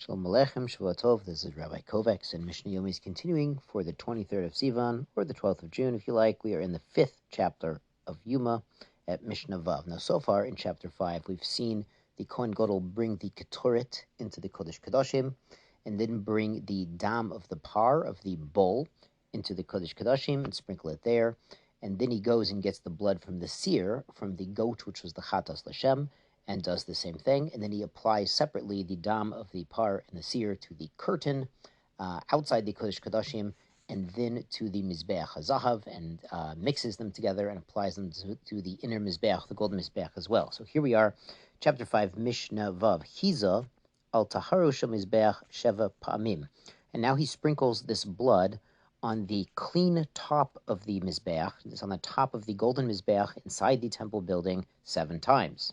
Shalom Aleichem, Shavua Tov. This is Rabbi Kovacs, and Mishnah Yomi is continuing for the 23rd of Sivan, or the 12th of June, if you like. We are in the 5th chapter of Yoma at Mishnah Vav. Now, so far in chapter 5, we've seen the Kohen Gadol bring the Ketoret into the Kodesh Kodashim, and then bring the dam of the par, of the bull, into the Kodesh Kodashim, and sprinkle it there. And then he goes and gets the blood from the seer, from the goat, which was the Chatas Lashem, and does the same thing, and then he applies separately the dam of the par and the seer to the curtain outside the Kodesh Kodashim, and then to the Mizbeach HaZahav, and mixes them together and applies them to the inner Mizbeach, the golden Mizbeach as well. So here we are, chapter 5, Mishnah Vav. Hiza al Taharu Shel Mizbeach Sheva Pa'amim. And now he sprinkles this blood on the clean top of the Mizbeach. It's on the top of the golden Mizbeach inside the temple building 7 times.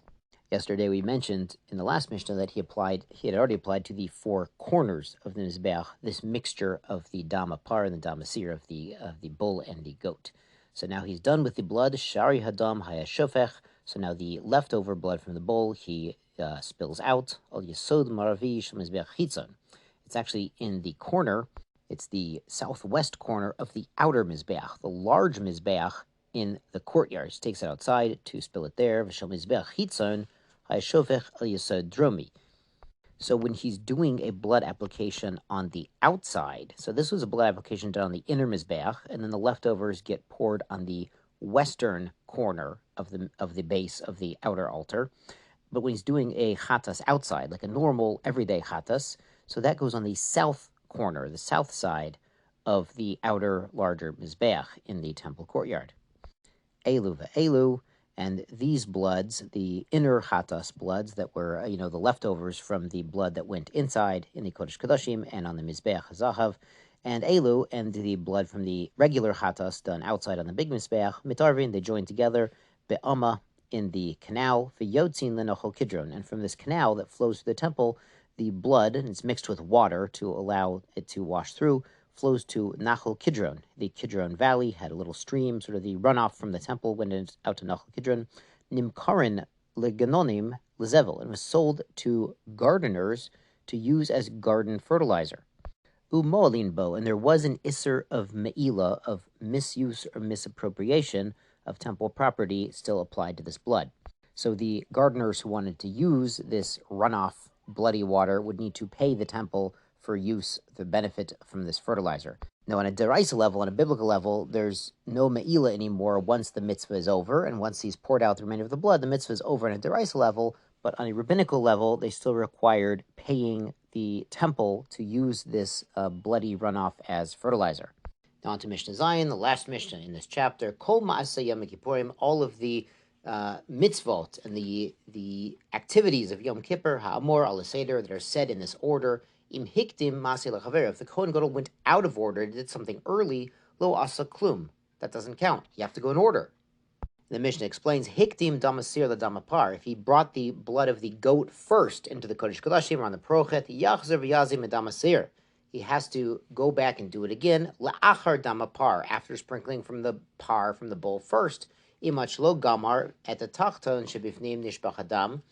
Yesterday we mentioned in the last Mishnah that he had already applied to the 4 corners of the Mizbeach this mixture of the dam par and the dam seer of the bull and the goat. So now he's done with the blood. Shari hadam hayashofech. So now the leftover blood from the bull he spills out. Al yesod maravi shel Mizbeach chitzon. It's actually in the corner. It's the southwest corner of the outer Mizbeach, the large Mizbeach in the courtyard. He takes it outside to spill it there. V'shel Mizbeach chitzon. So when he's doing a blood application on the outside, so this was a blood application done on the inner Mizbeach, and then the leftovers get poured on the western corner of the base of the outer altar. But when he's doing a chatas outside, like a normal everyday chatas, so that goes on the south corner, the south side of the outer larger Mizbeach in the temple courtyard. Elu ve'elu. And these bloods, the inner chatas bloods that were, the leftovers from the blood that went inside in the Kodesh Kodashim and on the Mizbeach HaZahav, and Elu, and the blood from the regular chatas done outside on the big Mizbeach, mitarvin, they join together, be'ama, in the canal, v'yotzin lenochol kidron. And from this canal that flows through the temple, the blood, and it's mixed with water to allow it to wash through, flows to Nachal Kidron. The Kidron Valley had a little stream, sort of the runoff from the temple went out to Nachal Kidron. Nimkarin leganonim lezevel, and was sold to gardeners to use as garden fertilizer. Umoalin bo, and there was an isser of me'ila, of misuse or misappropriation of temple property still applied to this blood. So the gardeners who wanted to use this runoff bloody water would need to pay the temple for use, the benefit from this fertilizer. Now, on a deraisa level, on a biblical level, there's no me'ila anymore once the mitzvah is over, and once he's poured out the remainder of the blood, the mitzvah is over on a deraisa level, but on a rabbinical level, they still required paying the temple to use this bloody runoff as fertilizer. Now on to Mishnah Zion, the last Mishnah in this chapter. Kol ma'aseh Yom Kippurim, all of the mitzvot and the activities of Yom Kippur, ha'amor, al-seder, that are said in this order. Im hikdim ma'aseh lechaver, if the Kohen Gadol went out of order, did something early, lo asa klum, that doesn't count. You have to go in order. The Mishnah explains, hikdim damasir la damapar, if he brought the blood of the goat first into the Kodesh Kodashim, on the prochet, yachzer v'yazim damasir, he has to go back and do it again, la'achar damapar, after sprinkling from the par, from the bull first, imach lo gamar, at the tachton shebifnim nishbach hadam,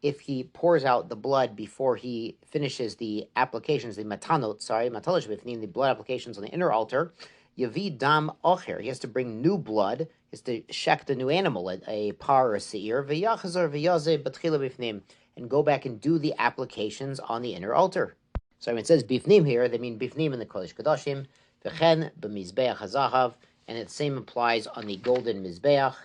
if he pours out the blood before he finishes the applications, the matanot shebifnim, the blood applications on the inner altar, yavi dam ocher, he has to bring new blood, he has to shech a new animal, a par or a seir, v'yachazar v'yaze batchila bifnim, and go back and do the applications on the inner altar. So when it says bifnim here, they mean bifnim in the Kodesh Kodashim, v'chen b'mizbeach hazahav, and the same applies on the golden mizbeach,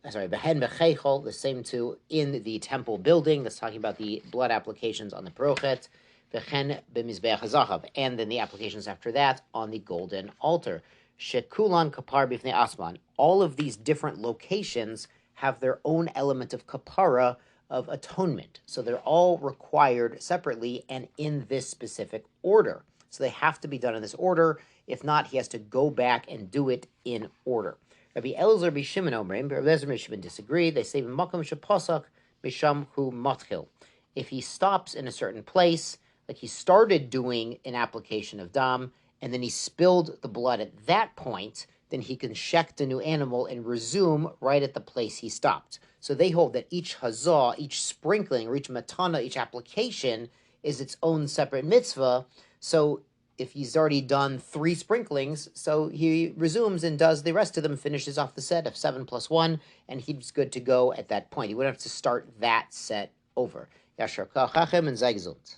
b'hen b'cheichol, the same too in the temple building, that's talking about the blood applications on the prochet, v'chen b'mizbeach hazahav, and then the applications after that on the golden altar. Shekulan kapar bifnei asman, all of these different locations have their own element of kapara, of atonement. So they're all required separately and in this specific order. So they have to be done in this order. If not, he has to go back and do it in order. Rabbi Elazar b'Shimon Omrim, Rabbi Elazar b'Shimon disagreed. They say b'makom sheposak misham hu matchil. If he stops in a certain place, like he started doing an application of dam, and then he spilled the blood at that point, then he can shech the new animal and resume right at the place he stopped. So they hold that each hazah, each sprinkling, or each matana, each application is its own separate mitzvah. So if he's already done 3 sprinklings, so he resumes and does the rest of them, finishes off the set of 7 plus 1, and he's good to go at that point. He wouldn't have to start that set over. Yashar Kach Hachem and Sei gesund.